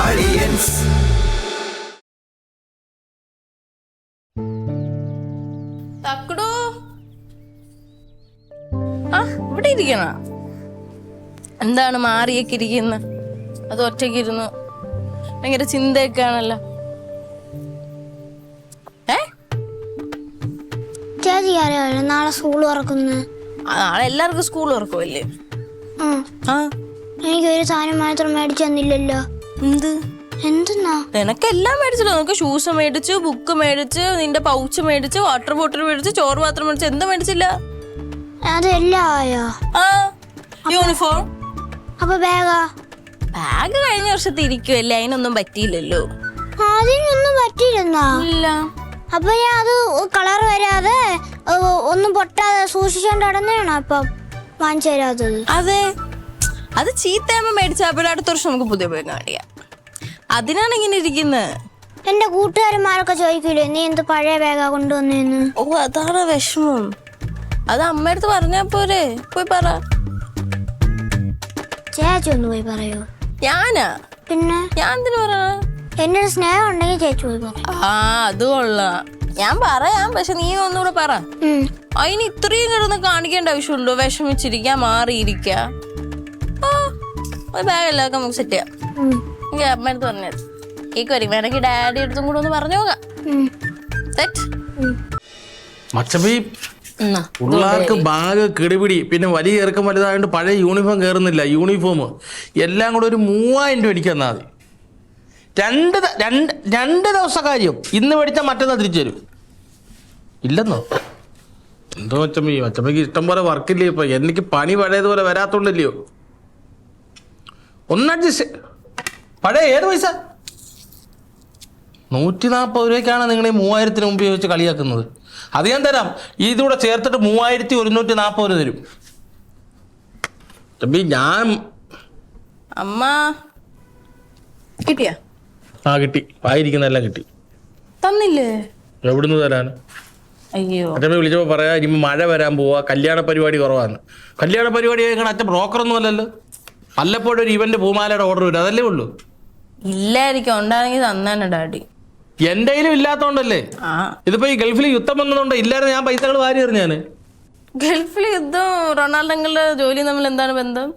Aliens. തക്കടോ ഇവിടെ ഇരിക്കണ എന്താണ് മാറിയൊക്കെ ഇരിക്കുന്ന അത് ഒറ്റയ്ക്ക് ഇരുന്ന് ഭയങ്കര ചിന്തയൊക്കെ ആണല്ലോ. നാളെ സ്കൂൾ തുറക്കുന്നു. നാളെ എല്ലാവർക്കും സ്കൂൾ തുറക്കുമല്ലേ? എനിക്കൊരു സാധനം മാത്രം മേടിച്ചു തന്നില്ലല്ലോ. എന്തെന്നാ? നിനക്കെല്ലാം മേടിച്ചല്ലോ. നിനക്ക് ഷൂസ് മേടിച്ചു, ബുക്ക് മേടിച്ച്, നിന്റെ പൗച്ച് മേടിച്ച്, വാട്ടർ ബോട്ടിൽ മേടിച്ച്, ചോറ് പാത്രം മേടിച്ച്, എന്താ മേടിച്ചില്ല? അതെല്ലാം ആയോ? യൂണിഫോം. അപ്പൊ ബാഗ് കഴിഞ്ഞ വർഷത്തെ ഇരിക്കുവല്ലേ, അതിനൊന്നും പറ്റിയില്ലല്ലോ. അതിനൊന്നും പറ്റിയില്ലെന്നാ? ഇല്ല. അപ്പൊ ഞാൻ അത് കളർ വരാതെ ഒന്നും പൊട്ടാതെ സൂക്ഷിച്ചോണ്ട് നടന്നേണോ അപ്പം വാങ്ങിച്ചു തരാത്തത്? അതെ, അത് ചീത്തയാകുമ്പോ മേടിച്ചപ്പോഴും അടുത്ത വർഷം നമുക്ക് പുതിയ പോയി കാണിക്കാം. അതിനാണ് ഇങ്ങനെ ഇരിക്കുന്നത്. എന്റെ കൂട്ടുകാരന്മാരൊക്കെ ചോദിക്കൂലേ നീ എന്ത് പഴയ ബാഗാ കൊണ്ടുവന്നേന്ന്? ഓ, അതാണ് വിഷമം. അത് അമ്മയടുത്ത് പറഞ്ഞാ പോരെ? പോയി പറ. ചേച്ചി ഒന്ന് പോയി പറയോ? ഞാനാ? പിന്നെ ഞാൻ എന്തിനു പറ? എന്റെ സ്നേഹം ഉണ്ടെങ്കിൽ ചേച്ചി പോയി പറ. അത് കൊള്ളാം. ഞാൻ പറയാം, പക്ഷെ നീ ഒന്നുകൂടെ പറ. അതിന് ഇത്രയും കിടന്ന് കാണിക്കേണ്ട ആവശ്യമുണ്ടോ? വിഷമിച്ചിരിക്കാ, മാറിയിരിക്ക. ബാഗ് എല്ലാവർക്കും നമുക്ക് സെറ്റ് ചെയ്യാം. എനിക്ക് അമ്മയടുത്ത് പറഞ്ഞത് കേക്ക് വരും. വേണമെങ്കിൽ ഡാഡി അടുത്തും കൂടെ ഒന്ന് പറഞ്ഞു നോക്കാം. പിള്ളേർക്ക് ബാഗ് കിടിപിടി, പിന്നെ വലിയ ഇറക്കം വലുതായതുകൊണ്ട് പഴയ യൂണിഫോം കയറുന്നില്ല. യൂണിഫോം എല്ലാം കൂടെ ഒരു 3000 രൂപ എനിക്ക് തന്നാൽ മതി. രണ്ട് ദിവസ കാര്യം. ഇന്ന് മേടിച്ചാൽ മറ്റന്നാൾ തിരിച്ചു തരും. ഇല്ലെന്നോ? എന്തോ മച്ചമ്മയ്ക്ക് ഇഷ്ടം പോലെ വർക്കില്ലേ ഇപ്പൊ? എനിക്ക് പണി പഴയതുപോലെ വരാത്തോണ്ടല്ലയോ? ഒന്നഡ്ജസ്റ്റ്. പഴയ ഏത് പൈസ? 140 രൂപയ്ക്കാണ് നിങ്ങൾ ഈ 3000 മുമ്പ് ചോദിച്ച് കളിയാക്കുന്നത്. അത് ഞാൻ തരാം. ഇതുകൂടെ ചേർത്തിട്ട് 3140 രൂപ തരും. ഞാൻ അമ്മ കിട്ടിയാ? കിട്ടി. ആയിരിക്കുന്നെല്ലാം കിട്ടി. തന്നില്ലേ? എവിടുന്ന് തരാൻ? അയ്യോ, അച്ഛമ്മ വിളിച്ചപ്പോൾ പറയാ ഇനി മഴ വരാൻ പോവാ, കല്യാണ പരിപാടി കുറവാണ്. കല്യാണ പരിപാടി കഴിക്കണം. അച്ഛൻ ബ്രോക്കറൊന്നും അല്ലല്ലോ. വല്ലപ്പോഴും ഒരു ഇവന്റ് പൂമാലയുടെ ഓർഡർ വരും, അതല്ലേ ഉള്ളൂ. ഇല്ലായിരിക്കും. ഉണ്ടാണെങ്കിൽ തന്നാണ് ഡാഡി. എന്റെ കയ്യിലും ഇല്ലാത്തോണ്ടല്ലേ. ഇതിപ്പോ ഈ ഗൾഫിൽ യുദ്ധം വന്നതുകൊണ്ട് ഇല്ലായിരുന്നു ഞാൻ പൈസകൾ വാരി എറിഞ്ഞാണ്. ഗൾഫിൽ യുദ്ധം റൊണാൾഡോയുടെ ജോലി തമ്മിൽ എന്താണ് ബന്ധം?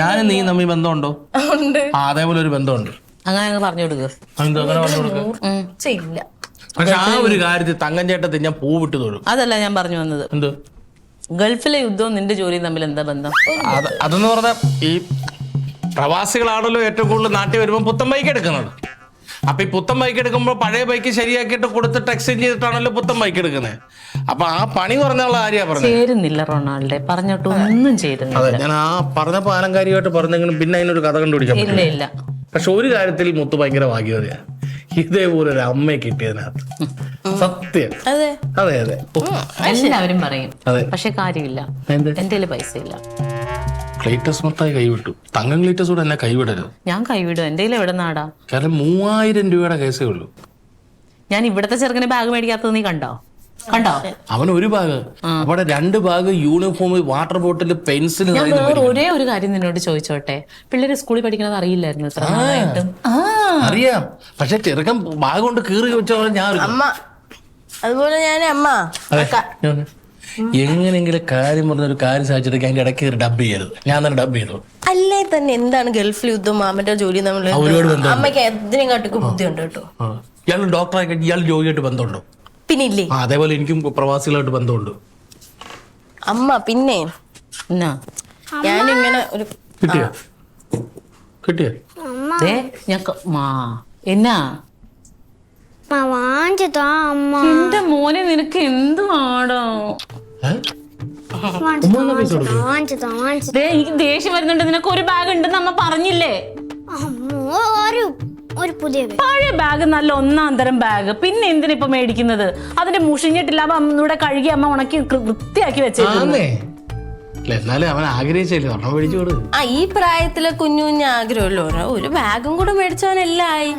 ഞാനും നീ തമ്മിൽ ബന്ധമുണ്ടോ? ഉണ്ട്. അതേപോലെ ഒരു ബന്ധമുണ്ട്. അങ്ങനെ പറഞ്ഞു കൊടുക്കുക. ചെയ്യില്ല. പക്ഷെ ആ ഒരു കാര്യത്തിൽ തങ്കം ചേട്ടത്തിൽ ഞാൻ പൂവിട്ട് തൊഴും. അതല്ല ഞാൻ പറഞ്ഞു വന്നത്. എന്ത്? ഗൾഫിലെ യുദ്ധവും നിന്റെ ജോലിയും തമ്മിൽ എന്താ ബന്ധം? അതെന്ന് പറഞ്ഞാൽ ഈ പ്രവാസികളാണല്ലോ ഏറ്റവും കൂടുതൽ നാട്ടിൽ വരുമ്പോൾ പുത്തൻ ബൈക്ക് എടുക്കുന്നത്. അപ്പൊ ഈ പുത്തൻ ബൈക്ക് എടുക്കുമ്പോൾ പഴയ ബൈക്ക് ശരിയാക്കിയിട്ട് കൊടുത്തിട്ട് എക്സ്ചേഞ്ച് ചെയ്തിട്ടാണല്ലോ പുത്തൻ ബൈക്ക് എടുക്കുന്നത്. അപ്പൊ ആ പണി പറഞ്ഞുള്ള കാര്യമാണ് പറഞ്ഞത്. ചേരുന്നില്ല റൊണാൾഡോ പറഞ്ഞിട്ട് ഒന്നും ചേരുന്നില്ല. അതെ, ഞാൻ ആ പറഞ്ഞപ്പോ ആലങ്കാരികമായിട്ട് പറഞ്ഞെങ്കിലും പിന്നെ അതിനൊരു കഥ കണ്ടുപിടിക്കാൻ ഇല്ല. പക്ഷെ ഒരു കാര്യത്തിൽ മുത്ത് ഭയങ്കര ഭാഗ്യവതിയാണ്. ഇതേപോലെ ഒരു അമ്മയെ കിട്ടിയതിനകത്ത്. സത്യം. അതെ അതെ അതെ എല്ലാവരും പറയും. അതെ, പക്ഷെ കാര്യമില്ല. എന്റെ പൈസ ഇല്ല. ക്ലീറ്റസ് മൊത്തമായി കൈവിട്ടു. തങ്കം ക്ലീറ്റസ് കൂടെ എന്നെ കൈവിടരുത്. ഞാൻ കൈവിടും. എന്റെ എവിടെ നാടാ? കാരണം 3000 രൂപയുടെ കേസേ ഉള്ളൂ. ഞാൻ ഇവിടത്തെ ചെറുക്കന് ബാഗ് മേടിക്കാത്തത് നീ കണ്ടോ? അവന് ഒരു ബാഗ്, അവിടെ 2 bag, uniform, water bottle, pencil. ഒരേ ഒരു കാര്യം നിന്നോട് ചോദിച്ചോട്ടെ, പിള്ളേര് സ്കൂളിൽ പഠിക്കുന്നത് അറിയില്ലായിരുന്നു ഇത്ര നാളായിട്ടും? അറിയാം, പക്ഷെ ചെറുക്കൻ ബാഗ് കൊണ്ട് കീറി വെച്ചോളാം. ഞാൻ അമ്മ അതുപോലെ ഞാൻ അമ്മ എങ്ങനെങ്കിലും കാര്യം പറഞ്ഞൊരു കാര്യം സാധിച്ചിട്ട് അതിന്റെ ഇടയ്ക്ക് ഡബ് ചെയ്യരുത്. ഞാൻ തന്നെ ഡബ് ചെയ്തു. അല്ലേ തന്നെ എന്താണ് ഗൾഫിൽ യുദ്ധം മാമന്റെ ജോലി തമ്മിൽ? അമ്മയ്ക്ക് എന്തിനും കാട്ടിക്ക് ബുദ്ധിയുണ്ട് കേട്ടോ. ഇയാൾ ഡോക്ടറായി കഴിഞ്ഞാൽ ഇയാൾ ജോലിയായിട്ട് ബന്ധമുണ്ടോ? പിന്നില്ലേ. അതേപോലെ എനിക്കും പ്രവാസികളായിട്ട് ബന്ധമുണ്ട്. അമ്മ പിന്നെ ഞാനിങ്ങനെ ഒരു കിട്ടിയ എന്നാ എന്റെ മോനെ നിനക്ക് എന്ത് ആടോ? എനിക്ക് ദേഷ്യം വരുന്നുണ്ട്. നിനക്ക് ഒരു ബാഗ് ഉണ്ടെന്ന് അമ്മ പറഞ്ഞില്ലേ? പഴയ ബാഗ് നല്ല 1-ാം തരം ബാഗ്. പിന്നെ എന്തിനാ ഇപ്പൊ മേടിക്കുന്നത്? അതിന്റെ മുഷിഞ്ഞിട്ടില്ല. അപ്പൊ ഇവിടെ കഴുകി അമ്മ ഉണക്കി വൃത്തിയാക്കി വെച്ചേക്കുന്നേ. അല്ല എന്നാലും അവൻ ആഗ്രഹിച്ചില്ലേ ഒരെണ്ണം മേടിച്ചു കൊടു. ആ ഈ പ്രായത്തിലെ കുഞ്ഞു കുഞ്ഞു ആഗ്രഹമല്ലോ ഒരു ബാഗും കൂടെ മേടിച്ചവനെല്ലായി.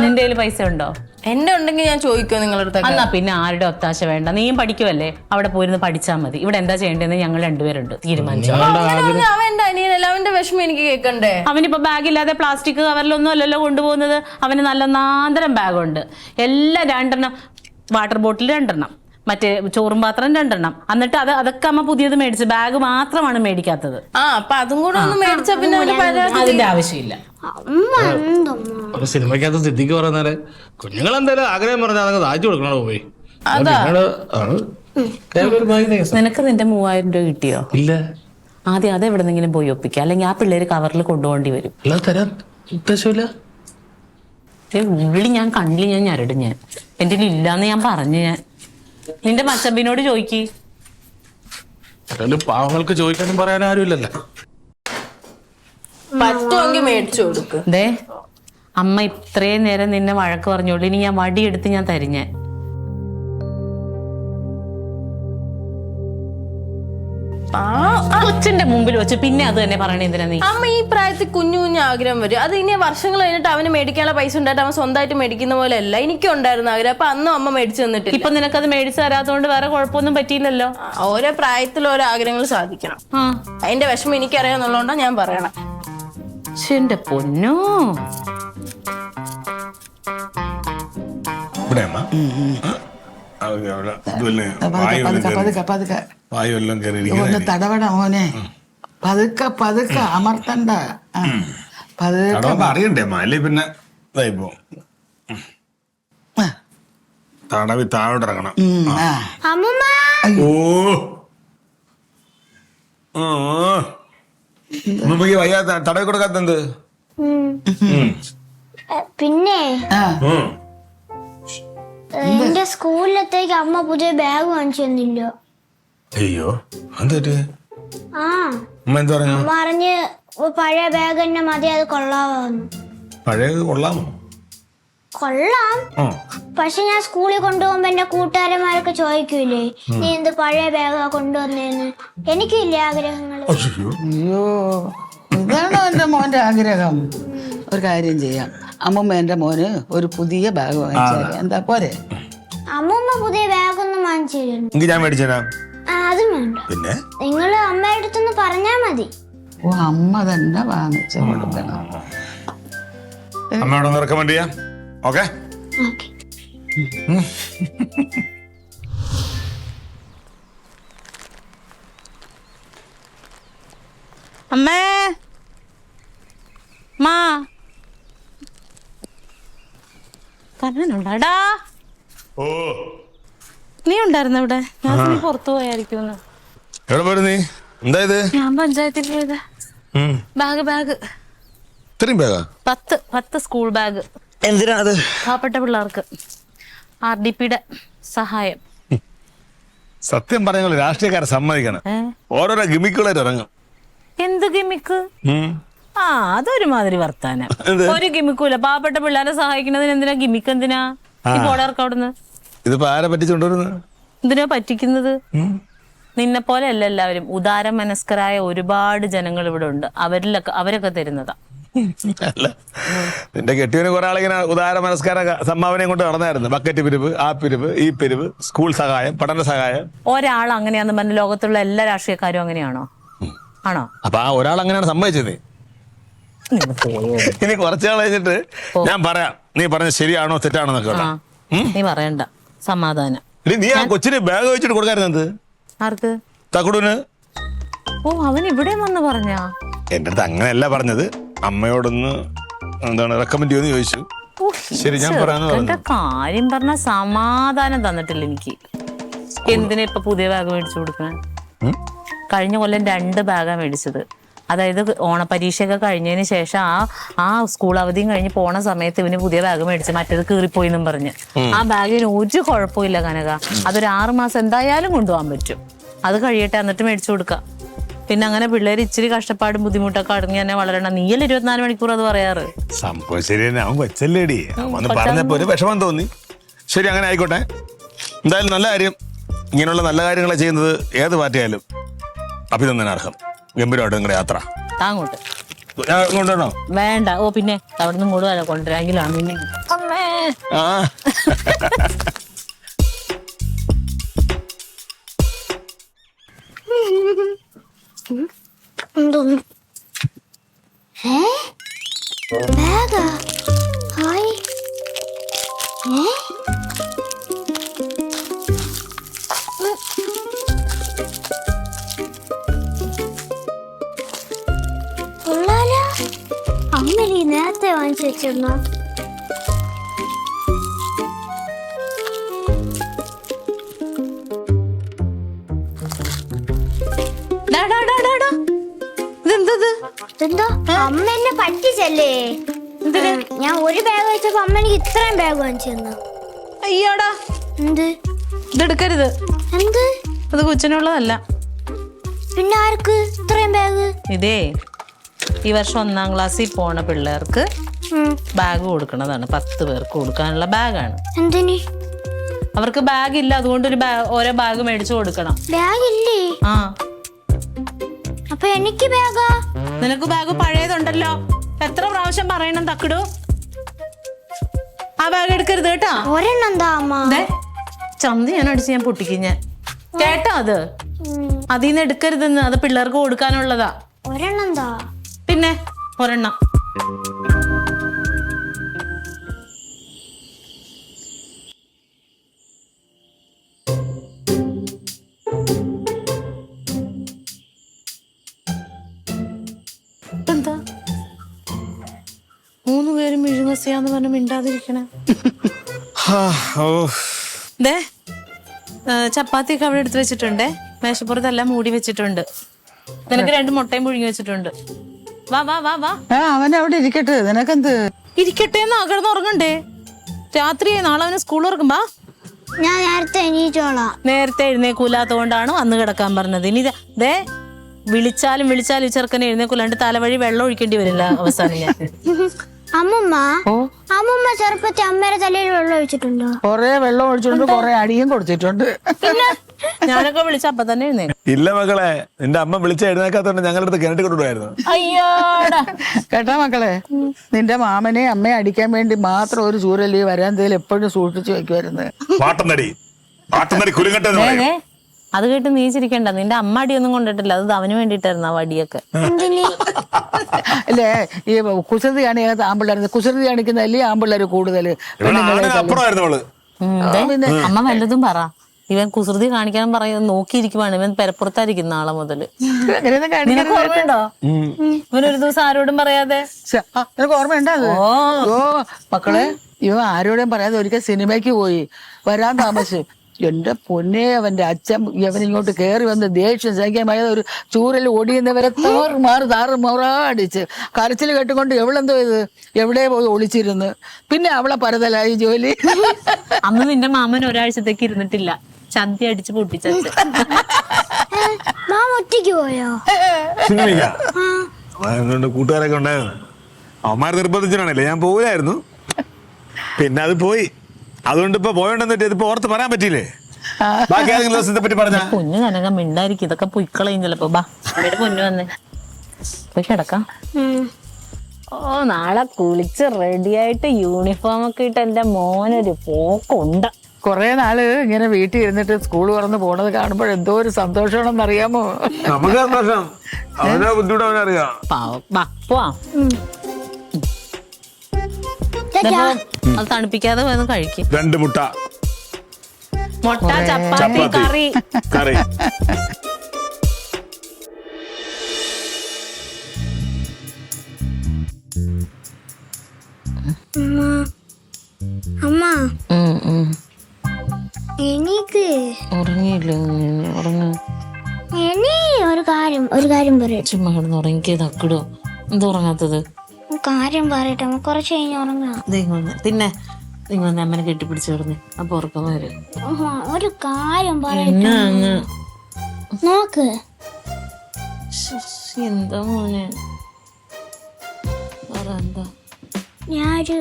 നിന്റെ കയ്യിൽ പൈസ ഉണ്ടോ? എന്റെ ഉണ്ടെങ്കിൽ ഞാൻ ചോദിക്കോ നിങ്ങളുടെ അടുത്ത്? എന്നാ പിന്നെ ആരുടെ ഒത്താശ വേണ്ട, നീയും പഠിക്കുവല്ലേ, അവിടെ പോയിരുന്ന് പഠിച്ചാൽ മതി. ഇവിടെ എന്താ ചെയ്യേണ്ടതെന്ന് ഞങ്ങൾ രണ്ടുപേരുണ്ട് തീരുമാനിച്ചു. അവൻ എന്റെ അനിയനല്ല, അവന്റെ വിഷമം എനിക്ക് കേൾക്കണ്ടേ? അവനിപ്പോ ബാഗില്ലാതെ പ്ലാസ്റ്റിക് കവറിലൊന്നും അല്ലല്ലോ കൊണ്ടുപോകുന്നത്. അവന് നല്ല നാന്തരം ബാഗുണ്ട്. എല്ലാം 2 എണ്ണം, വാട്ടർ ബോട്ടിൽ 2 എണ്ണം, മറ്റേ ചോറും പാത്രം 2 എണ്ണം. എന്നിട്ട് അതൊക്കെ അമ്മ പുതിയത് മേടിച്ചു, ബാഗ് മാത്രമാണ് മേടിക്കാത്തത്. ആ അപ്പൊ അതും കൂടെ ഒന്ന് മേടിച്ച പിന്നെ ഒരു പരാതി. അതിന്റെ ആവശ്യമില്ല. ഒരു സിനിമയ്ക്കകത്ത് സിദ്ധിക്ക് പറയുന്നാല് കുഞ്ഞുങ്ങൾ എന്തായാലും ആഗ്രഹം പറഞ്ഞാൽ അതൊക്കെ സാധിച്ചു കൊടുക്കണോ പോയി. നിനക്ക് നിന്റെ 3000 രൂപ കിട്ടിയോ? ഇല്ല. ആദ്യം അത് എവിടെന്നെങ്കിലും പോയി ഒപ്പിക്കുക, അല്ലെങ്കിൽ ആ പിള്ളേര് കവറിൽ കൊണ്ടുപോകേണ്ടി വരും. തരാൻ ഉദ്ദേശമില്ല. ഉള്ളി ഞാൻ കണ്ണിൽ ഞാൻ ഞരടും. ഞാൻ എന്റെ ഇല്ലാന്ന് ഞാൻ പറഞ്ഞു. ഞാൻ നിന്റെ മച്ചമ്പിനോട് ചോദിക്ക്. പാവങ്ങൾക്ക് ചോദിക്കാനും പറയാനും ആരുമില്ലല്ലോ. പറ്റുമെങ്കിൽ മേടിച്ചു കൊടുക്ക്. ദേ അമ്മ ഇത്രയും നേരം നിന്നെ വഴക്ക് പറഞ്ഞോളൂ. ഇനി ഞാൻ വടിയെടുത്ത് ഞാൻ തരും. ഞാൻ കൊച്ചിന്റെ മുമ്പിൽ വെച്ച് പിന്നെ അത് തന്നെ പറയണേ എന്തിനാ നീ? അമ്മ ഈ പ്രായത്തിൽ കുഞ്ഞു കുഞ്ഞു ആഗ്രഹം വരും. അത് ഇനി വർഷങ്ങൾ കഴിഞ്ഞിട്ട് അവന് മേടിക്കാനുള്ള പൈസ ഉണ്ടായിട്ട് അവൻ സ്വന്തമായിട്ട് മേടിക്കുന്ന പോലെ അല്ല. എനിക്കും ഉണ്ടായിരുന്ന ആഗ്രഹം, അപ്പൊ അന്നും അമ്മ മേടിച്ചു തന്നിട്ടില്ല. ഇപ്പൊ നിനക്കത് മേടിച്ചു തരാത്തോണ്ട് വേറെ കുഴപ്പമൊന്നും പറ്റിയില്ലല്ലോ. ഓരോ പ്രായത്തിൽ ഓരോ ആഗ്രഹങ്ങൾ സാധിക്കണം. അതിന്റെ വിഷമം എനിക്കറിയാന്നുള്ളതുകൊണ്ടാണ് ഞാൻ പറയണം. എന്റെ പൊന്നോ. ഒന്ന് തടവട മോനെ, പതുക്കെ പതുക്കെ അമർത്തണ്ട. അറിയണ്ടേ മാലി പിന്നെ ഇതായിപ്പോ തടവി താഴോട്ട് ഇറങ്ങണം. അമ്മൂമ്മ അമ്മയ്ക്ക് വയ്യ തടവി കൊടുക്കാത്തത്. പിന്നെ എന്റെ സ്കൂളിലത്തേക്ക് അമ്മ പുതിയ ബാഗ് വാങ്ങിച്ചു തന്നില്ല. അയ്യോ എന്ത് ആ അമ്മ എന്താ പറഞ്ഞു? അമ്മ അറിഞ്ഞ് പഴയ ബാഗ് തന്നെ മതി, അത് കൊള്ളാമെന്ന്. പഴയത് കൊള്ളാമോ? കൊള്ളാം, പക്ഷെ ഞാൻ സ്കൂളിൽ കൊണ്ടുപോകുമ്പോ എന്റെ കൂട്ടുകാരന്മാരൊക്കെ ചോദിക്കൂലേ നീ എന്ത് പഴയ ബാഗാ കൊണ്ടുവന്നേന്ന്. എനിക്കില്ലേ ആഗ്രഹങ്ങള്. അയ്യോ ഇതാണോ എന്റെ മോന്റെ ആഗ്രഹം? ഒരു കാര്യം ചെയ്യാം, അമ്മമ്മ എന്റെ മോന് ഒരു പുതിയ ബാഗ് വാങ്ങിച്ചാൽ എന്താ പോരെ? അമ്മൂമ്മ പുതിയ ബാഗൊന്നും വാങ്ങിച്ചു തരുന്നു. എനിക്ക് ഞാൻ മേടിച്ചേരാം. അതും വേണ്ട, പിന്നെ നിങ്ങള് അമ്മയുടെ അടുത്തൊന്ന് പറഞ്ഞാ മതി. ഓ അമ്മ തന്നെ വാങ്ങിച്ചു കൊടുക്കണം. അമ്മയോടൊന്ന് റെക്കമെൻഡ് ചെയ്യാം. Okay okay. അമ്മേ മാ കണ്ണനുണ്ടാടാ. ഓ നീ ഉണ്ടായിരുന്ന ഇവിടെ? ഞാൻ നീ പുറത്തു പോയായിരിക്കും. എവിടെ പോയി നീ? എന്താ ഇത്? ഞാൻ പഞ്ചായത്തിൽ പോയത്. ബാഗ് ഇത്രയും ബാഗാ? 10 school bag. എന്തിനാണത്? പാവപ്പെട്ട പിള്ളേർക്ക് RDPയുടെ സഹായം. സത്യം പറഞ്ഞ രാഷ്ട്രീയക്കാരെ സമ്മതിക്കണം. ഓരോരോ ഗിമിക്കുകളായിട്ട് ഇറങ്ങും. എന്ത് ഗിമിക്ക്? ആ അതൊരുമാതിരി വർത്താനം. ഒരു ഗിമിക്കൂല. പാവപ്പെട്ട പിള്ളേരെ സഹായിക്കുന്നതിന് എന്തിനാ ഗിമിക്ക്? എന്തിനാ ഈ പോടർക്ക് അവിടുന്ന്? ഇതിപ്പോ ആരെ പറ്റിച്ചുകൊണ്ടുവരുന്നത്? എന്തിനാ പറ്റിക്കുന്നത്? നിന്നെ പോലെ അല്ല എല്ലാവരും. ഉദാര മനസ്കരായ ഒരുപാട് ജനങ്ങൾ ഇവിടെ ഉണ്ട്. അവരൊക്കെ തരുന്നതാ. അല്ല നിന്റെ കെട്ടിയവന് കുറെ ആളിങ്ങനെ ഉദാര മനസ്കാര സംഭാവനയും കൊണ്ട് നടന്നായിരുന്നു. ബക്കറ്റ് പിരിവ്, ആ പിരിവ്, ഈ പിരിവ്, സ്കൂൾ സഹായം, പഠന സഹായം. ഒരാൾ അങ്ങനെയാന്ന് പറഞ്ഞ ലോകത്തുള്ള എല്ലാ രാഷ്ട്രീയക്കാരും അങ്ങനെയാണോ? ആണോ? അപ്പൊ ആ ഒരാൾ അങ്ങനെയാണ് സമ്മതിച്ചത്. ഇനി കുറച്ചാൾ കഴിഞ്ഞിട്ട് ഞാൻ പറയാം നീ പറഞ്ഞത് ശരിയാണോ തെറ്റാണോ എന്നൊക്കെ. നീ പറയണ്ട, സമാധാനം. നീ ആ കൊച്ചിന് ബാഗ് വെച്ചിട്ട് കൊടുക്കാറുന്നത് ആർക്ക്? തക്കുടൂന്. ഓ അവൻ ഇവിടെ വന്ന് പറഞ്ഞാ? എന്റെ അടുത്ത് അങ്ങനെയല്ല പറഞ്ഞത്, അമ്മയോടൊന്ന് എന്താണ് റെക്കമെൻഡ് ചെയ്യുമെന്ന് ചോദിച്ചു. ശരി ഞാൻ പറയാന്ന് പറഞ്ഞു. കാര്യം പറഞ്ഞ സമാധാനം തന്നിട്ടില്ല എനിക്ക്. എന്തിനാ ഇപ്പൊ പുതിയ ബാഗ് മേടിച്ചു കൊടുക്കണേ? കഴിഞ്ഞ കൊല്ലം 2 ബാഗാ മേടിച്ചത്. അതായത് ഓണപരീക്ഷയൊക്കെ കഴിഞ്ഞതിന് ശേഷം ആ സ്കൂൾ അവധിയും കഴിഞ്ഞ് പോണ സമയത്ത് ഇവന് പുതിയ ബാഗ് മേടിച്ച്, മറ്റേത് കീറിപ്പോയി എന്നും പറഞ്ഞ്. ആ ബാഗിന് ഒരു കുഴപ്പമില്ല കനക. അതൊരു 6 മാസം എന്തായാലും കൊണ്ടുപോകാൻ പറ്റും. അത് കഴിയട്ടെ, എന്നിട്ട് മേടിച്ചു കൊടുക്കാം. പിന്നെ അങ്ങനെ പിള്ളേർ ഇച്ചിരി കഷ്ടപ്പാടും ബുദ്ധിമുട്ടൊക്കെ അടങ്ങി തന്നെ വളരണം. നീയല്ലേ 24 മണിക്കൂർ അത് പറയാറ്. സംഭവം ശരി തന്നെ, അവൻ വെച്ചല്ലേടി. അവൻ പറഞ്ഞപ്പോ ഒരു വിഷമം തോന്നി. ശരി അങ്ങനെ ആയിക്കോട്ടെ. എന്തായാലും നല്ല കാര്യം. ഇങ്ങനെയുള്ള നല്ല കാര്യങ്ങളെ ചെയ്യുന്നത് ഏത് പാർട്ടിയായാലും. അഭിനന്ദന അർഹം. ഗംഭീരമായിട്ട് നിങ്ങളുടെ യാത്ര. താങ്ങോട്ട് ഞാൻ കൊണ്ടുവരണോ? വേണ്ട. ഓ പിന്നെ അവിടെ നിന്ന് ഇങ്ങോട്ട് വരാം, കൊണ്ടുവരാമെങ്കിലാണ് പിന്നെ. അമ്മേ ആ എന്തോന്നു? ബാഗാ? ഹായ്. കൊള്ളാല. അമ്മലി നേരത്തെ വാങ്ങിച്ചു വെച്ചിരുന്നോ? ഇതെന്തത്? എന്തോ അമ്മ എന്നെ പറ്റിച്ചല്ലേ? ഞാൻ ഒരു ബാഗ് വെച്ചപ്പോ അമ്മ എനിക്ക് ഇത്രയും ബാഗ് വാങ്ങിച്ചു തന്നു. അയ്യോടാ, എന്ത്? ഇതെടുക്കരുത്. എന്ത്? അത് കൊച്ചിനുള്ളതല്ല. പിന്നെ ആർക്ക് ഇത്രയും ബാഗ്? ഇതേ ഈ വർഷം 1ാം ക്ലാസ്സിൽ പോണ പിള്ളേർക്ക് ബാഗ് കൊടുക്കണതാണ്. 10 പേർക്ക് കൊടുക്കാനുള്ള ബാഗാണ്. എന്തിന്? അവർക്ക് ബാഗ് ഇല്ല, അതുകൊണ്ട് ഓരോ ബാഗ് മേടിച്ചു കൊടുക്കണം. ബാഗ് ഇല്ലേ? ആ, അപ്പൊ എനിക്ക് ബാഗാ? നിനക്ക് ബാഗ് പഴയതുണ്ടല്ലോ. എത്ര പ്രാവശ്യം പറയണം തക്കിടു, ആ ബാഗ് എടുക്കരുത് കേട്ടാ. ഒരെണ്ണം എന്താ അമ്മ? ചന്തി ഞാൻ അടിച്ച് ഞാൻ പൊട്ടിക്കും ഞാൻ, കേട്ടോ? അത് അതിന്ന് എടുക്കരുതെന്ന്, അത് പിള്ളേർക്ക് കൊടുക്കാനുള്ളതാ. ഒരെണ്ണം എന്താ? പിന്നെ ഒരെണ്ണം. എന്താ 3 പേരും മിഴുങ്ങസിയാന്ന് പറഞ്ഞ് മിണ്ടാതിരിക്കണേ? ദേ ചപ്പാത്തിയൊക്കെ അവിടെ എടുത്ത് വെച്ചിട്ടുണ്ടേ. മേശപ്പുറത്തെല്ലാം മൂടി വെച്ചിട്ടുണ്ട്. നിനക്ക് 2 മുട്ടയും പുഴുങ്ങി വെച്ചിട്ടുണ്ട്. വാ വാ വാ വാ. അവൻ അവിടെ ഇരിക്കട്ടെ, നിനക്കെന്ത്? ഇരിക്കട്ടെ എന്ന് കിടന്നുറങ്ങണ്ടേ? രാത്രി നാളെ അവന് സ്കൂൾ തുറക്കുമ്പോ ഞാൻ നേരത്തെ എണീറ്റോളാം. നേരത്തെ എഴുന്നേക്കൂലാത്തോണ്ടാണ് വന്ന് കിടക്കാൻ പറഞ്ഞത്. ഇനി ദേ വിളിച്ചാലും ഈ ചെറുക്കനെ എഴുന്നേക്കൂലാണ്ട് തലവഴി വെള്ളം ഒഴിക്കേണ്ടി വരില്ല അവസാനം ഞാൻ. അമ്മമ്മ അമ്മമ്മ ചെറുപ്പത്തിൽ അമ്മയുടെ തലയിൽ വെള്ളം ഒഴിച്ചിട്ടുണ്ടോ? കൊറേ വെള്ളം ഒഴിച്ചിട്ടുണ്ട്, കൊറേ അടിയും കൊടുത്തിട്ടുണ്ട്. ഞാനൊക്കെ വിളിച്ച അപ്പൊ തന്നെ എഴുന്നേക്കും. ഇല്ല മക്കളെ, നിന്റെ അമ്മ വിളിച്ച എഴുന്നേക്കാത്തോണ്ട് ഞങ്ങളുടെ അടുത്ത് കിണറ്റി കൊണ്ടുപോയായിരുന്നു. അയ്യോടാ. കേട്ടാ മക്കളെ, നിന്റെ മാമനെ അമ്മയെ അടിക്കാൻ വേണ്ടി മാത്രം ഒരു ചൂരല്ലി വരാന്തയിൽ എപ്പോഴും സൂക്ഷിച്ചു വെക്കുമായിരുന്നു. പാട്ടനടി കുലുങ്ങട്ടെന്ന് പറയും. അത് കേട്ട് നീ ചിരിക്കണ്ട. നിന്റെ അമ്മ അടിയൊന്നും കൊണ്ടിട്ടില്ല, അത് അവന് വേണ്ടിട്ടായിരുന്നു ആ വടിയൊക്കെ. അല്ലേ, ഈ കുസൃതി കാണിക്കാത്ത ആമ്പിള്ളേർ, കുസൃതി കാണിക്കുന്നതല്ലേ ആമ്പിള്ളേർ കൂടുതല്. അപ്പുറമായിരുന്നു അവള്. അമ്മ വല്ലതും പറ. ഇവൻ കുസൃതി കാണിക്കാൻ പറയുന്നത് നോക്കിയിരിക്കുവാണ്. ഇവൻ പെരപ്പുറത്തായിരിക്കും നാളെ മുതല്. നിനക്ക് ഓർമ്മയുണ്ടോ ഇവനൊരു ദിവസം ആരോടും പറയാതെ? നിനക്ക് ഓർമ്മയുണ്ടോ അത്? ഓ മക്കളെ, ഇവ ആരോടും പറയാതെ ഒരിക്കൽ സിനിമയ്ക്ക് പോയി, വരാൻ താമസിച്ചു. എന്റെ പൊന്നെ, അവന്റെ അച്ഛൻ ഇവനിങ്ങോട്ട് കയറി വന്ന് ദേഷ്യം സഹിക്കാമായ ഒരു ചൂരൽ ഓടിയുന്നവരെ താറുമാറടിച്ച് കരച്ചിൽ കേട്ടുകൊണ്ട് എവളെന്തോ ഇത് എവിടെ പോയി ഒളിച്ചിരുന്ന്. പിന്നെ അവളെ പരതലായി ജോലി. അന്ന് നിന്റെ മാമൻ ഒരാഴ്ചത്തേക്ക് ഇരുന്നിട്ടില്ല, ചന്തി അടിച്ച് പൊട്ടിച്ചു. മാമ ഒറ്റയ്ക്ക് പോയോ? കൂട്ടുകാരൊക്കെ ഉണ്ടായിരുന്നു. അവന്മാർ നിർബന്ധിച്ചിട്ടാണല്ലേ, ഞാൻ പോവില്ലായിരുന്നു. പിന്നെ അത് പോയി. അതുകൊണ്ട് ഇപ്പൊ പോയോണ്ടെന്ന് ഇതിപ്പോ ഓർത്ത് പറയാൻ പറ്റിയില്ലേ? ബാക്കി ഏതെങ്കിലും ദിവസത്തെ പറ്റി പറഞ്ഞ പൊന്നു കനകം മിണ്ടായിരിക്കും. ഇതൊക്കെ പൊയ്ക്കളയും ചിലപ്പോ. ബാ ഇവിടെ പൊന്നു വന്നേ, പോയി കിടക്കാം. ഓ നാളെ കുളിച്ച് റെഡിയായിട്ട് യൂണിഫോം ഒക്കെ ഇട്ട് എന്റെ മോനൊരു പോക്കുണ്ട്. കൊറേ നാള് ഇങ്ങനെ വീട്ടിൽ ഇരുന്നിട്ട് സ്കൂൾ തുറന്ന് പോണത് കാണുമ്പോൾ എന്തോ ഒരു സന്തോഷമാണെന്ന് അറിയാമോ? നമുക്ക് സന്തോഷം, അവനെ ബുദ്ധിമുട്ട് അവനറിയാം. പാവം. ബാ പോവാം. അത് തണുപ്പിക്കാതെ വന്ന് കഴിക്കും. 2 മുട്ട, മുട്ട, ചപ്പാത്തി, കറി. അമ്മ എനിക്ക് ഉറങ്ങിയില്ല. ഇനി ഒരു കാര്യം പറയാം. ചുമ്മാ കിടന്ന് ഉറങ്ങിക്കേ തക്കിടോ. എന്താ ഉറങ്ങാത്തത്? കാര്യം പറയട്ടെ, കുറച്ച് കഴിഞ്ഞ് ഉറങ്ങാം. പിന്നെ നിങ്ങൾ അമ്മനെ കെട്ടിപ്പിടിച്ച് കിടന്ന് അപ്പൊ ഉറക്കം വരും. ഒരു കാര്യം പറയട്ടെ, നോക്ക്. എന്താ മോനെ? എന്താ? ഞാനൊരു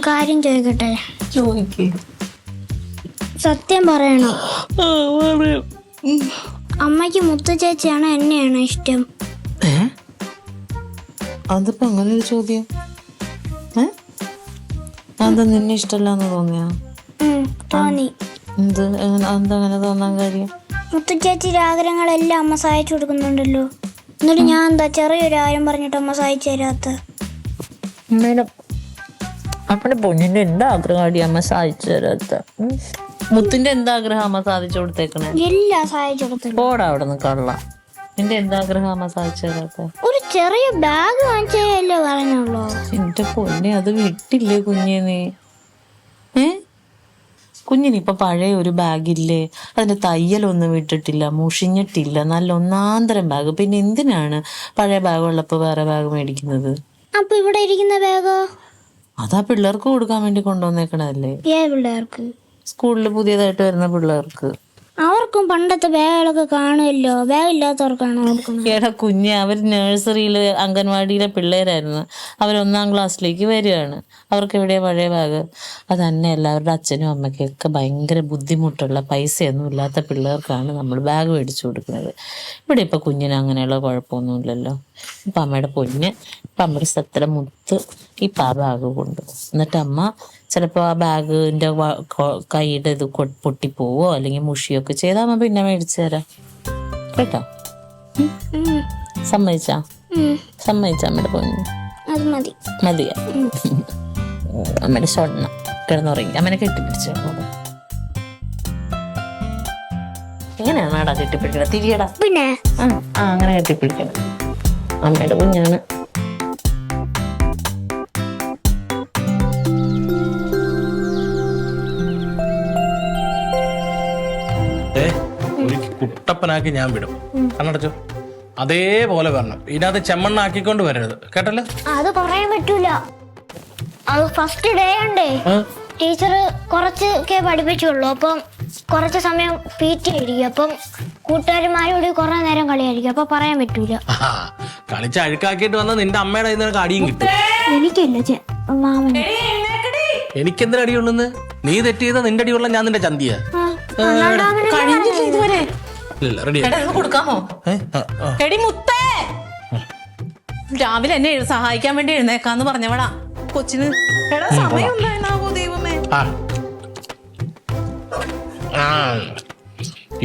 കാര്യം ചോദിക്കട്ടെ? ചോദിക്കേ. സത്യം പറയണോ? അമ്മയ്ക്ക് മുത്തു ചേച്ചിയാണോ എന്നെയാണോ ഇഷ്ടം? അതിപ്പോ അങ്ങനെ ഒരു ചോദ്യം. എന്താ നിന്നെ ഇഷ്ടമല്ലാന്ന് തോന്നിയാ? തോന്നി. എന്ത് എന്താ അങ്ങനെ തോന്നാൻ കാര്യം? മുത്തു ചേച്ചിയുടെ ആഗ്രഹങ്ങളെല്ലാം അമ്മ സഹായിച്ചു കൊടുക്കുന്നുണ്ടല്ലോ. എന്നിട്ട് ഞാൻ എന്താ ചെറിയൊരു ആരും പറഞ്ഞിട്ട് അമ്മ സഹായിച്ചു തരാത്ത? അപ്പടെ പൊന്നിന്റെ എന്താ ആഗ്രഹം അമ്മ സാധിച്ചു തരാത്ത? മുത്തിന്റെ എന്താഗ്രഹം അമ്മ സാധിച്ചു കൊടുത്തേക്കണേ? എല്ലാം സഹായിച്ചു കൊടുത്തു. പോടാ അവിടെ നിന്ന് കള്ള. നിന്റെ എന്താഗ്രഹം അമ്മ സാധിച്ചു തരാത്ത? ഒരു ചെറിയ ബാഗ് വാങ്ങിച്ചല്ലേ പറഞ്ഞുള്ളൂ. എന്റെ പൊന്നെ, അത് വിട്ടില്ലേ കുഞ്ഞെ നീ? കുഞ്ഞിനിപ്പൊ പഴയ ഒരു ബാഗില്ലേ, അതിന്റെ തയ്യലൊന്നും വിട്ടിട്ടില്ല, മുഷിഞ്ഞിട്ടില്ല, നല്ല ഒന്നാന്തരം ബാഗ്. പിന്നെ എന്തിനാണ് പഴയ ബാഗ് ഉള്ളപ്പോ വേറെ ബാഗ് മേടിക്കുന്നത്? അപ്പൊ ഇവിടെ ഇരിക്കുന്ന ബാഗോ? അതാ പിള്ളേർക്ക് കൊടുക്കാൻ വേണ്ടി കൊണ്ടുവന്നേക്കണല്ലേ. പിള്ളേർക്ക് സ്കൂളിൽ പുതിയതായിട്ട് വരുന്ന പിള്ളേർക്ക്. അവർക്കും പണ്ടത്തെ ബാഗുകളൊക്കെ കാണുമല്ലോ. ബാഗ് ഇല്ലാത്തവർക്കാണ് കൊടുക്കുന്നത്. എടാ കുഞ്ഞ്, അവർ നഴ്സറിയില് അംഗൻവാടിയിലെ പിള്ളേരായിരുന്നു. അവർ 1ാം ക്ലാസ്സിലേക്ക് വരികയാണ്. അവർക്ക് എവിടെയാ പഴയ ബാഗ്? അത് തന്നെയല്ല, അവരുടെ അച്ഛനും അമ്മയ്ക്കൊക്കെ ഭയങ്കര ബുദ്ധിമുട്ടുള്ള, പൈസയൊന്നും ഇല്ലാത്ത പിള്ളേർക്കാണ് നമ്മൾ ബാഗ് മേടിച്ചു കൊടുക്കുന്നത്. ഇവിടെ ഇപ്പൊ കുഞ്ഞിന് അങ്ങനെയുള്ള കുഴപ്പമൊന്നുമില്ലല്ലോ. ഇപ്പം അമ്മയുടെ പൊന്ന്, ഇപ്പം അമ്മയുടെ സത്ര മുത്ത് ഇപ്പം ആ ബാഗ് കൊണ്ടുപോകും. എന്നിട്ട് അമ്മ ചിലപ്പോൾ ആ ബാഗിൻ്റെ കൈയുടെ ഇത് പൊട്ടിപ്പോവോ അല്ലെങ്കിൽ മുഷിയൊക്കെ ചെയ്താൽ അമ്മ പിന്നെ മേടിച്ചു തരാം കേട്ടോ. സമ്മതിച്ചാ? സമ്മതിച്ച അമ്മയുടെ പൊന്ന്? അത് മതി. മതിയാ? അമ്മയുടെ സ്വർണ്ണം കിടന്നുറങ്ങി അമ്മനെ കെട്ടിപ്പിടിച്ചു. ഇങ്ങനെയാണ് ആടാ കെട്ടിപ്പിടിക്കണം. തിരിയടാ. പിന്നെ അങ്ങനെ കെട്ടിപ്പിടിക്കണം. അമ്മയുടെ കുഞ്ഞാണ്. ഒരു കുട്ടപ്പനാക്കി ഞാൻ വിടും. കണ്ണടച്ചോ. അതേപോലെ വരണം. ഇതിനകത്ത് ചെമ്മണ്ണാക്കിക്കൊണ്ട് വരരുത്, കേട്ടല്ലോ? അത് പറയാൻ പറ്റൂല. അത് ഫസ്റ്റ് ഡേ ഉണ്ടേ. ടീച്ചർ കുറച്ചൊക്കെ പഠിപ്പിച്ചുള്ളൂ. അപ്പം കുറച്ച് സമയം PT ആയിരിക്കും. അപ്പം കൂട്ടുകാരന്മാരോട് കുറെ നേരം കളിയായിരിക്കും. അപ്പൊ പറയാൻ പറ്റൂല. കളിച്ച് അഴുക്കാക്കിയിട്ട് വന്ന നിന്റെ അമ്മയുടെ കയ്യിൽ നിനക്ക് അടിയും കിട്ടും. എനിക്കില്ല, മാമന്. എനിക്കെന്തിനാ അടിയുള്ളെന്ന്? നീ തെറ്റ് ചെയ്താ നിന്റെ അടിയുള്ള ഞാൻ നിന്റെ ചന്തിയ. കഴിഞ്ഞില്ല ഇതുവരെ. റെഡി കൊടുക്കാമോ? എടി മുത്തേ, രാവിലെ എന്നെ സഹായിക്കാൻ വേണ്ടി എഴുന്നേക്കാന്ന് പറഞ്ഞവളാ കൊച്ചിന്. എടാ സമയം ഉണ്ടായിരുന്നാവോ ദൈവമേ.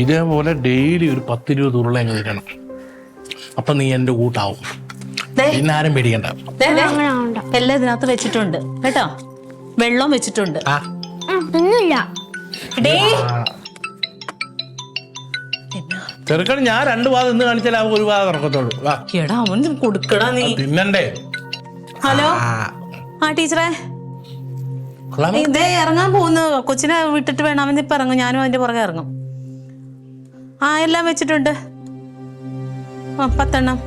ഇതേപോലെ ഡെയിലി ഒരു 10-20 ഉരുള അങ്ങ് തരണം. അപ്പൊ നീ എന്റെ കൂട്ടാവും. പിന്നെ ആരും പേടിക്കണ്ട. എല്ലാം ഇതിനകത്ത് വെച്ചിട്ടുണ്ട് കേട്ടോ. വെള്ളം വെച്ചിട്ടുണ്ട്. ഒന്നുമില്ല. ചെറുക്കൻ ഞാൻ 2 ഭാഗം ഇന്ന് കാണിച്ചാൽ അവൻ 1 ഭാഗം ഇറക്കത്തുള്ളൂ. എടാ അവൻ കൊടുക്കടാ നീ. തിന്നണ്ടേ? ഹലോ ടീച്ചറെ, ഇതേ ഇറങ്ങാൻ പോകുന്നു. കൊച്ചിനെ വിട്ടിട്ട് വേണം. അവൻ ഇപ്പൊ ഇറങ്ങും. ഞാനും അതിന്റെ പുറകെ ഇറങ്ങും. എല്ലാം വെച്ചിട്ടുണ്ട്. 10 എണ്ണം.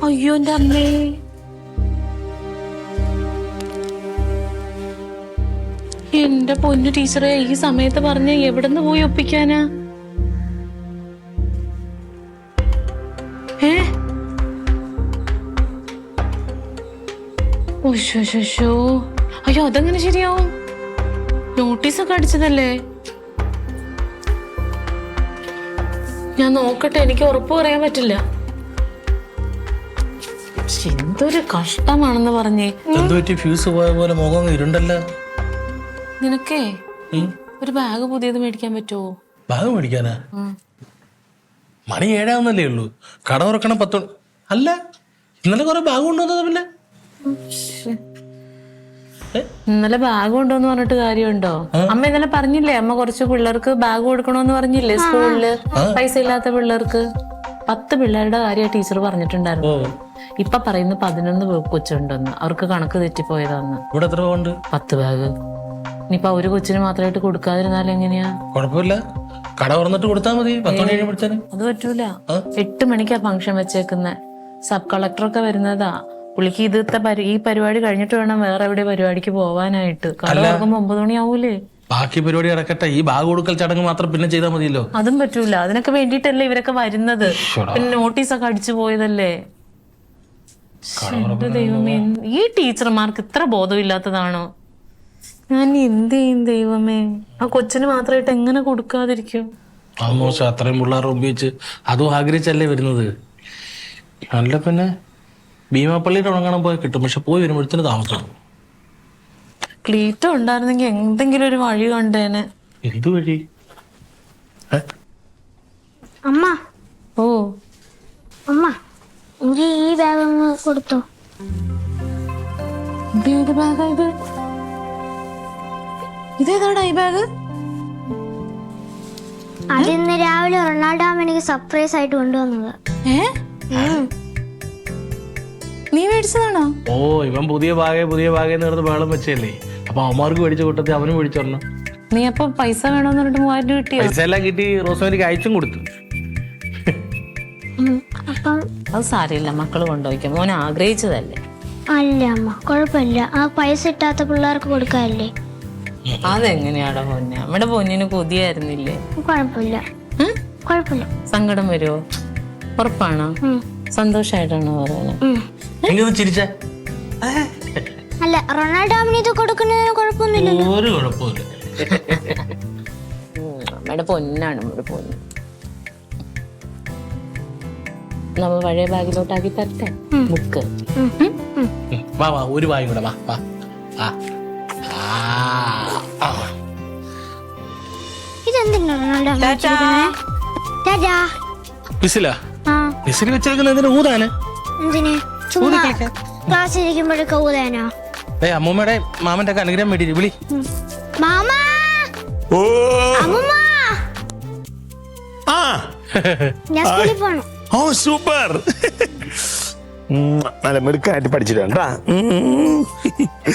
അയ്യോ എന്റെ അമ്മേ. എന്റെ പൊന്നു ടീച്ചറെ, ഈ സമയത്ത് പറഞ്ഞ എവിടെന്ന് പോയി ഒപ്പിക്കാനാ? അയ്യോ അതെങ്ങനെ ശരിയാവും? നോട്ടീസൊക്കെ അടിച്ചതല്ലേ. ഞാൻ നോക്കട്ടെ, എനിക്ക് ഉറപ്പ് പറയാൻ പറ്റില്ല. എന്തൊരു കഷ്ടമാണെന്ന് പറഞ്ഞേ. എന്തുപറ്റി? ഫ്യൂസ് പോയ പോലെ മുഖം ഇരുണ്ടല്ലോ. നിനക്കേ ഒരു ബാഗ് പുതിയത് മേടിക്കാൻ പറ്റുമോ? ബാഗ് മേടിക്കാനാ? മണി 7 ഉള്ളൂ. കട തുറക്കണം 10. അല്ല, ഇന്നലെ കുറെ ബാഗ് കൊണ്ടുവന്നത്. പിന്നെ ഇന്നലെ ബാഗ് കൊണ്ടുവന്ന് പറഞ്ഞിട്ട് കാര്യമുണ്ടോ? അമ്മ ഇന്നലെ പറഞ്ഞില്ലേ, അമ്മ കുറച്ച് പിള്ളേർക്ക് ബാഗ് കൊടുക്കണോന്ന് പറഞ്ഞില്ലേ സ്കൂളില്, പൈസ ഇല്ലാത്ത പിള്ളേർക്ക്. 10 പിള്ളേരുടെ കാര്യം ടീച്ചർ പറഞ്ഞിട്ടുണ്ടായിരുന്നു. ഇപ്പൊ പറയുന്ന 11 കൊച്ചുണ്ടെന്ന്. അവർക്ക് കണക്ക് തെറ്റിപ്പോയതാന്ന്. ഇവിടെ എത്ര ഉണ്ട്? 10 ബാഗ്. ഇനിയിപ്പൊ ഒരു കൊച്ചിന് മാത്രമായിട്ട് കൊടുക്കാതിരുന്നാൽ എങ്ങനെയാ? കുഴപ്പമില്ല, കട തുറന്നിട്ട് കൊടുത്താൽ മതി. 10 മണി കഴിയുമ്പോഴത്തേന്. അത് പറ്റൂല. 8 മണിക്കാ ഫംഗ്ഷൻ വെച്ചേക്കുന്ന. സബ് കളക്ടറൊക്കെ വരുന്നതാ. പുള്ളിക്ക് ഈ പരിപാടി കഴിഞ്ഞിട്ട് വേണം വേറെ എവിടെ പരിപാടിക്ക് പോവാനായിട്ട്. കട തുറക്കുമ്പോ 9 മണിയാവൂലേ. ബാക്കി പരിപാടി നടക്കട്ടെ. ഈ ബാഗ് കൊടുക്കൽ ചടങ്ങ് മാത്രം പിന്നെ ചെയ്താൽ മതിയല്ലോ. അതും പറ്റൂല. അതിനൊക്കെ വേണ്ടിട്ടല്ലേ ഇവരൊക്കെ വരുന്നത്. പിന്നെ നോട്ടീസൊക്കെ അടിച്ചു പോയതല്ലേ. ദൈവമേ, ഈ ടീച്ചർമാർക്ക് ഇത്ര ബോധമില്ലാത്തതാണോ? ഞാൻ എന്ത് ചെയ്യും ദൈവമേ? ആ കൊച്ചിന് മാത്രമായിട്ട് എങ്ങനെ കൊടുക്കാതിരിക്കും? ആമോശം അത്രയും പിള്ളേർ ഉപയോഗിച്ച് അതും ആഗ്രഹിച്ചല്ലേ വരുന്നത്. അല്ല പിന്നെ ഭീമാപ്പള്ളിയുടെ ഉണങ്ങാൻ പോയി കിട്ടും, പക്ഷെ പോയി വരുമ്പോഴത്തേന് താമസം. ക്ലീറ്റോ ഉണ്ടായിരുന്നെങ്കിൽ എന്തെങ്കിലും ഒരു വഴി കണ്ടേനെ. എന്ത് വഴി? അമ്മ ഓ അമ്മ എനിക്ക് ഈ ബാഗ് ഒന്ന് കൊടുത്തോ. ഏത് ബാഗാ ഇത്? ഇതേതാടാ ഈ ബാഗ്? അത് ഇന്ന് രാവിലെ റൊണാൾഡോ അമ്മ എനിക്ക് സർപ്രൈസ് ആയിട്ട് കൊണ്ടുവന്നത്. നീ മേടിച്ചതാണോ? ഓ, ഇവൻ പുതിയ ഭാഗം നേർന്ന് ബഹളം വെച്ചല്ലേ. അപ്പൊ അവന്മാർക്ക് മേടിച്ച കൂട്ടത്തിൽ അവനും മേടിച്ചോളണം. നീ അപ്പൊ പൈസ വേണോന്ന് പറഞ്ഞിട്ട് 3000 രൂപ കിട്ടിയോ? പൈസ എല്ലാം കിട്ടി, റോസ്മേരിക്ക് അയച്ചും കൊടുത്തു. അപ്പം അത് സാരമില്ല, മക്കള് കൊണ്ടുപോയിക്കാം. മോനെ ആഗ്രഹിച്ചതല്ലേ. അല്ല അമ്മ കുഴപ്പമില്ല, ആ പൈസ ഇട്ടാത്ത പിള്ളേർക്ക് കൊടുക്കാല്ലേ. അതെങ്ങനെയാടാ പൊന്നെ? നമ്മുടെ പൊന്നിന് കൊതിയായിരുന്നില്ലേ? കുഴപ്പമില്ല കുഴപ്പമില്ല. സങ്കടം വരുമോ? ഉറപ്പാണോ? സന്തോഷായിട്ടാണോ പറയുന്നത്? എങ്ങനെ ചിരിച്ച? അല്ല റൊണാൾഡോ അമ്മ ഇത് കൊടുക്കുന്നതിന് കുഴപ്പമൊന്നുമില്ല. ഒരു കുഴപ്പമില്ല. നമ്മുടെ പൊന്നാണ് നമ്മുടെ പൊന്ന്. നമ്മൾ പഴയ ബാഗിലോട്ടാക്കി തരട്ടെ ബുക്ക്. വാ വാ, ഒരു വായും കൂടെ വാ വാ. ഇതെന്തിനാ റൊണാൾഡോ അമ്മ വെച്ചിരിക്കുന്നെ? ടാറ്റാ. വിസിലാ? ആ വിസിൽ വെച്ചേക്കുന്ന എന്തിനാ? ഊതാന്. എന്തിന്? ചുമ്മാ ക്ലാസ്സിൽ ഇരിക്കുമ്പോഴൊക്കെ ഊതാനോ? അമ്മൂമ്മയുടെ മാമന്റെ ഒക്കെ അനുഗ്രഹം വേണ്ടി വിളി. മാമാ ഓ അമ്മൂമ്മ ആ ഞാൻ സ്കൂളിൽ പോണം. ഓ സൂപ്പർ. നല്ല മിടുക്കായിട്ട് പഠിച്ചിട്ടാ.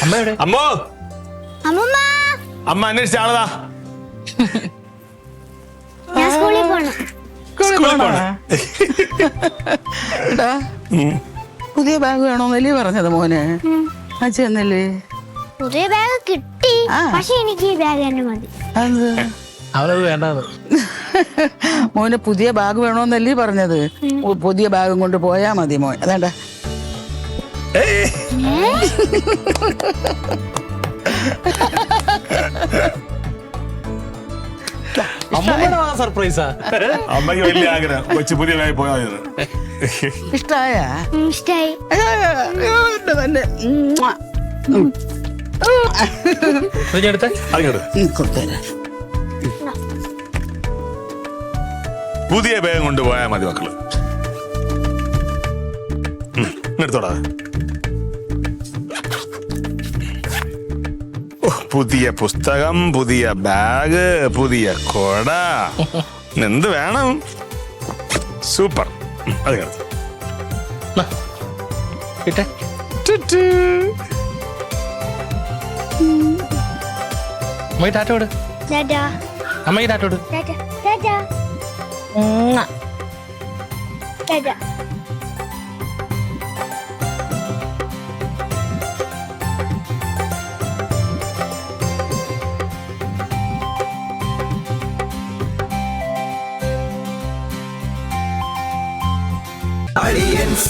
അമ്മയുടെ അമ്മോ, അമ്മൂമ്മ അമ്മ അന്വേഷിച്ച ആളതാ. ഞാൻ സ്കൂളിൽ പോണം. സ്കൂളിൽ പോണേ. എടാ പുതിയ ബാഗ് വേണോന്നല്ലേ പറഞ്ഞത് മോനെ? അച്ഛന്നല്ലേ? പുതിയ ബാഗ് കിട്ടി, പക്ഷെ എനിക്ക് ഈ ബാഗ് തന്നെ മതി. അത് അവനത് വേണ്ടത്. മോന് പുതിയ ബാഗ് വേണോന്നല്ലേ പറഞ്ഞത്? പുതിയ ബാഗും കൊണ്ട് പോയാ മതി മോൻ. അതേണ്ട അമ്മൂമ്മയുടെ സർപ്രൈസാ. അമ്മയ്ക്ക് വലിയ ആഗ്രഹം കൊച്ചു പുതിയ ബാഗ് പോയാൽ ഇഷ്ടായ? ഇഷ്ടായി. തന്നെ എടുത്തേ. അങ്ങോട്ട് കൊടുത്തേരാ. പുതിയ ബാഗ് കൊണ്ട് പോയാൽ മതി മക്കള്. എടുത്തോടാ. പുതിയ പുസ്തകം, പുതിയ ബാഗ്, പുതിയ കൊട, എന്ത് വേണം? സൂപ്പർ. അത് കേട്ടോ. കിട്ടെ. അമ്മയ്ക്ക് ടാറ്റ വിട്. ടാറ്റാ. അമ്മയ്ക്ക് ടാറ്റ വിട്. ടാറ്റാ. ടാറ്റാ. ടാറ്റാ. Aliens